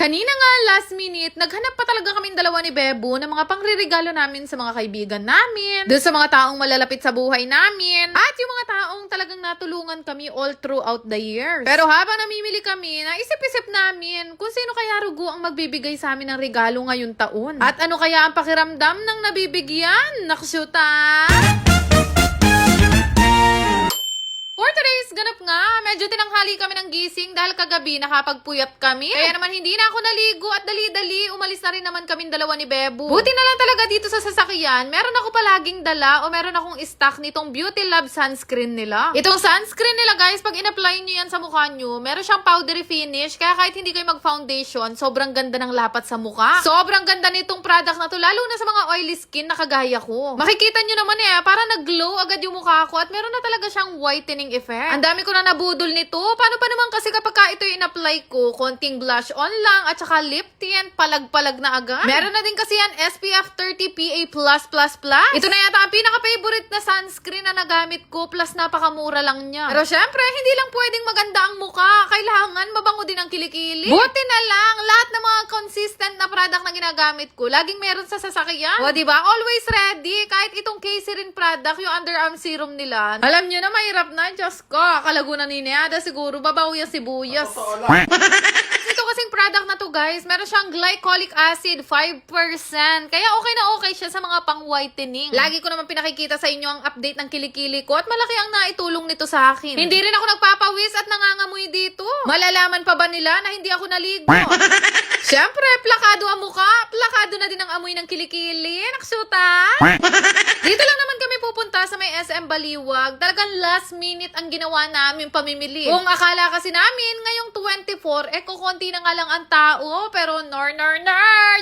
Kanina nga, last minute, naghanap pa talaga kaming dalawa ni Bebo ng mga pangririgalo namin sa mga kaibigan namin, doon sa mga taong malalapit sa buhay namin, at yung mga taong talagang natulungan kami all throughout the years. Pero habang namimili kami, naisip-isip namin kung sino kaya rugo ang magbibigay sa amin ng regalo ngayong taon. At ano kaya ang pakiramdam ng nabibigyan? Naksyuta! For today's ganap nga, medyo tinanghali kami ng gising dahil kagabi nakapagpuyat kami. Kaya naman hindi na ako naligo at dali-dali umalis na rin naman kaming dalawa ni Bebo. Buti na lang talaga dito sa sasakyan, meron ako palaging dala o meron akong stock nitong Beauty Lab sunscreen nila. Itong sunscreen nila guys, pag in-apply nyo yan sa mukha nyo, meron siyang powdery finish, kaya kahit hindi kayo mag-foundation, sobrang ganda ng lapat sa mukha. Sobrang ganda nitong product na to, lalo na sa mga oily skin na kagaya ko. Makikita nyo naman parang nag-glow agad yung mukha ko at meron na talaga siyang whitening effect. Ang dami ko na nabudol nito. Paano pa naman kasi kapag ito yung in-apply ko, konting blush on lang at saka lip tint, palag-palag na agad. Meron na din kasi yan SPF 30 PA+++. Ito na yata ang pinaka-favorite na sunscreen na nagamit ko, plus napakamura lang niya. Pero syempre, hindi lang pwedeng maganda ang mukha. Kailangan mabango din ang kilikili. Buti na lang, lahat ng mga consistent na product na ginagamit ko, laging meron sa sasakyan. O diba? Always ready. Kahit itong Kaycerin product, yung underarm serum nila. Alam nyo na, mahirap na. Diyos ko, kalagunan ni Neada siguro, babaw yung sibuyas. Ito kasing product na to guys, meron siyang glycolic acid 5%. Kaya okay na okay siya sa mga pang-whitening. Lagi ko naman pinakikita sa inyo ang update ng kilikili ko at malaki ang naitulong nito sa akin. Hindi rin ako nagpapawis at nangangamoy dito. Malalaman pa ba nila na hindi ako naligo? Siyempre, plakado ang mukha. Plakado na din ang amoy ng kilikili. Naksuta. Dito lang naman kami pupunta sa may SM Baliwag. Talagang last minute ang ginawa namin pamimili. Kung akala kasi namin ngayong 24, kukonti na nga lang ang tao. Pero nor.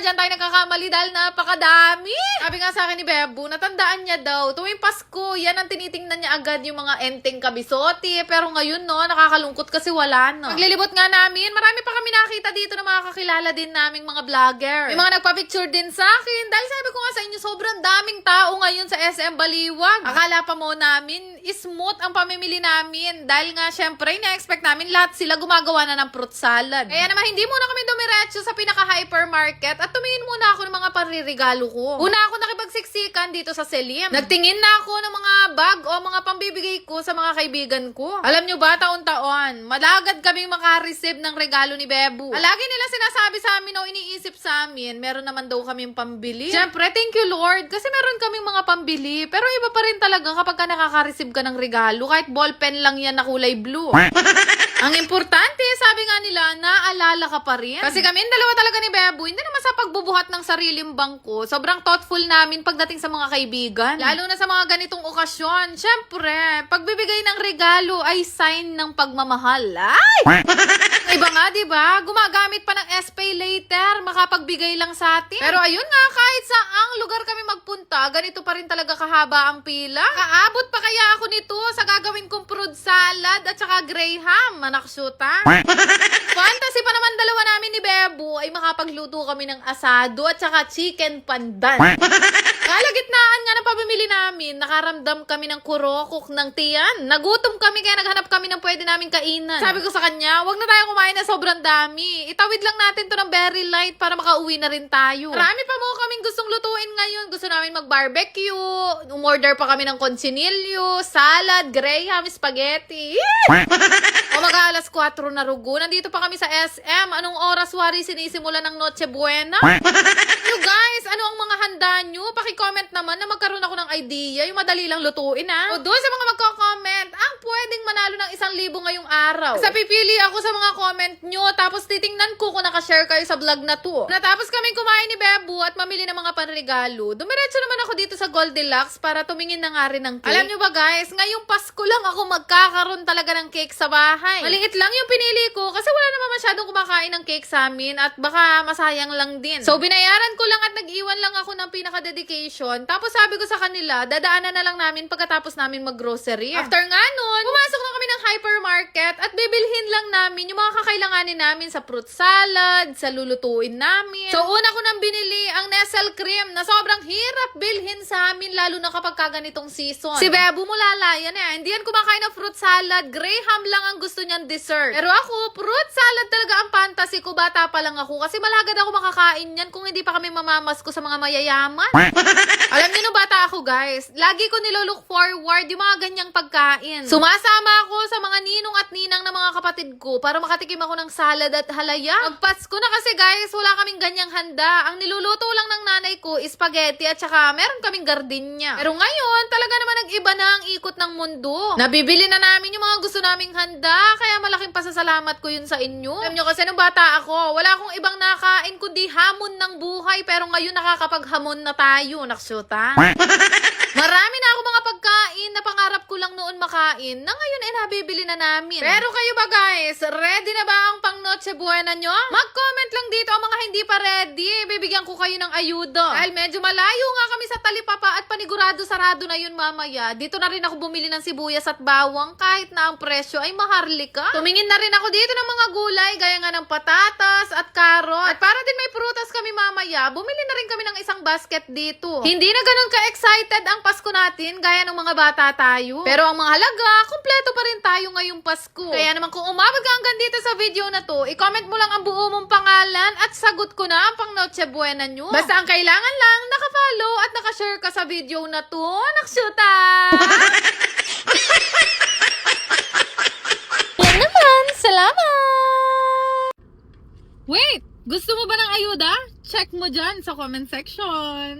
Diyan tayo nagkakamali dahil napakadami. Sabi nga sa akin ni Bebo, natandaan niya daw, tuwing Pasko, yan ang tinitingnan niya agad yung mga enteng kabisoti. Pero ngayon nakakalungkot kasi wala na. Paglilibot nga namin, marami pa kami nakita dito na mga kakilala din naming mga vlogger. May mga nagpa-picture din sa akin. Dahil sabi ko nga sa inyo, sobrang daming tao ngayon sa SM Baliwag. Akala pa mo namin, smooth ang pamimili namin. Dahil nga, syempre, na-expect namin lahat sila gumagawa na ng fruit salad. Kaya naman, hindi muna kami dumiretso sa pinaka-hypermarket at tumingin muna ako ng mga panririgalo ko. Una ako nakipagsiksikan dito sa Selim. Nagtingin na ako ng mga bag o mga pambibigay ko sa mga kaibigan ko. Alam nyo ba, taon-taon, malagad kaming makareceive ng regalo ni Bebo. Lagi nila sinasabi sa amin o iniisip sa amin, meron naman daw kaming pambili. Syempre, thank you Lord, kasi meron kaming mga pambili. Pero iba pa rin talaga kapag ka nakaka-receive ka ng regalo, kahit ballpen lang yan na kulay blue. Ang importante, sabi nga nila, naalala ka pa rin. Kasi kami dalawa talaga ni Bebo, hindi naman sa pagbubuhat ng sariling bangko. Sobrang thoughtful namin pagdating sa mga kaibigan. Lalo na sa mga ganitong okasyon. Syempre, pagbibigay ng regalo ay sign ng pagmamahal. Ay! Iba nga, diba? Gumagamit pa ng SPay later, makapagbigay lang sa atin. Pero ayun nga, kahit saang lugar kami magpunta, ganito pa rin talaga kahaba ang pila. Kaabot pa kaya ako nito sa gagawin kong fruit salad at saka graham, manaksyuta. Fantasy pa naman dalawa namin ni Bebo ay makapagluto kami ng asado at saka chicken pandan. Kalagitnaan nga ng pamimili namin, nakaramdam kami ng kurokok ng tiyan. Nagutom kami kaya naghanap kami ng pwede namin kainan. Sabi ko sa kanya, wag na tayo kumain na sobrang dami. Itawid lang natin to ng very light para makauwi na rin tayo. Marami pa mo kaming gustong lutuin ngayon. Gusto namin mag-barbecue. Umorder pa kami ng consinilyo, salad, graham, spaghetti. O mag-alas 4 na rugo. Nandito pa kami sa SM. Anong oras wari sinisimula ng Noche Buena? You guys, ano ang mga handa nyo? Paki-comment naman na magkaroon ako ng idea. Yung madali lang lutuin O doon sa mga magko-comment, ang pwedeng manalo ng 1,000 ngayong araw. Sa pipili ako sa mga comment nyo, tapos titingnan ko kung nakashare kayo sa vlog na to. Natapos kami kumain ni Bebo at mamili ng mga panregalo, dumiretso naman ako dito sa Goldilocks para tumingin na nga rin ng cake. Alam nyo ba guys, ngayong Pasko lang ako magkakaroon talaga ng cake sa bahay. Maliit lang yung pinili ko kasi wala naman masyadong kumakain ng cake sa amin at baka masayang lang din. So binayaran ko lang at nag-iwan lang ako ng pinaka-dedication. Tapos sabi ko sa kanila, dadaanan na lang namin pagkatapos namin mag-grocery. After nga ngayon, pumasok na kami ng hypermarket at bibilhin lang namin yung mga kakailanganin namin sa fruit salad, sa lulutuin namin. So, una ko nang binili ang Nestle cream na sobrang hirap bilhin sa amin lalo na kapag kaganitong season. Si Bebo mulala yan eh. Hindi yan kumakain ng fruit salad. Graham lang ang gusto niyang dessert. Pero ako, fruit salad talaga ang fantasy ko. Bata pa lang ako kasi malagad ako makakain yan kung hindi pa kami mamamasko sa mga mayayaman. Alam niyo nung bata ako guys, lagi ko nilolook forward yung mga ganyang pagkain. Sumasama ako sa mga ninong at ninang ng mga kapatid ko para makatikim ako ng salad at halaya. Magpasko na kasi guys, wala kaming ganyang handa. Ang niluluto lang ng nanay ko is spaghetti at saka meron kaming gardenia. Pero ngayon, talaga naman nag-iba na ang ikot ng mundo. Nabibili na namin yung mga gusto naming handa, kaya malaking pasasalamat ko yun sa inyo. Alam nyo kasi nung bata ako, wala akong ibang nakain kundi hamon ng buhay, pero ngayon nakakapaghamon na tayo. Naksyuta. Marami na ako mga pagkain na pangarap ko lang noon makain na ngayon ay nabibili na namin. Pero kayo ba guys, ready na ba ang pang Noche Buena nyo? Mag-comment lang dito ang mga hindi pa ready. Bibigyan ko kayo ng ayuda. Dahil medyo malayo nga kami sa Talipapa at panigurado sarado na yun mamaya. Dito na rin ako bumili ng sibuyas at bawang kahit na ang presyo ay maharlika. Tumingin na rin ako dito ng mga gulay gaya nga ng patatas at karot. At para din may prutas kami mamaya, bumili na rin kami ng isang basket dito. Hindi na ganun ka-excited ang Pasko natin gaya ng mga bata tayo. Pero ang mga halaga, kumpleto pa rin tayo ngayong Pasko. Kaya naman kung umabot ka hanggang dito sa video na to, i-comment mo lang ang buo mong pangalan at sagot ko na ang pang Noche Buena nyo. Basta ang kailangan lang, naka-follow at naka-share ka sa video na to. Naksyuta! Yan naman, salamat! Wait! Gusto mo ba ng ayuda? Check mo dyan sa comment section.